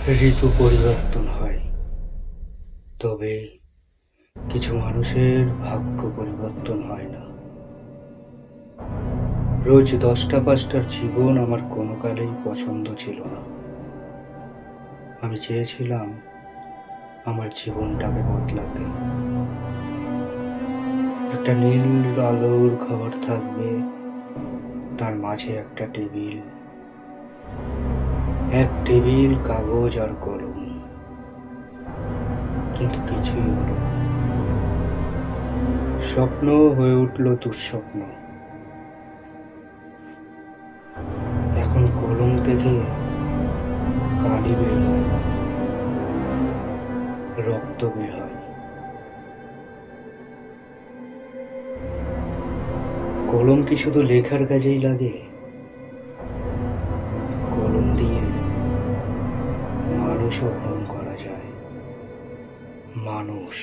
ঋতু পরিবর্তন হয়, তবে কিছু মানুষের ভাগ্য পরিবর্তন হয় না। রোজ 10টা-5টার জীবন আমার কোনো কালেই পছন্দ ছিল না। আমি চেয়েছিলাম আমার জীবনটাকে বদলাতে। একটা নীল আলোর ঘর থাকবে, তার মাঝে একটা টেবিল, এক টেবিল, কাগজ আর কলম। কিন্তু কিছুই হলো না। স্বপ্ন হয়ে উঠল দুঃস্বপ্ন। এখন কলম থেকে কালি বের হয়, রক্ত বের হয়। কলম কি শুধু লেখার কাজেই লাগে? কলম দিয়ে মানুষও খুন করা যায়। মানুষ।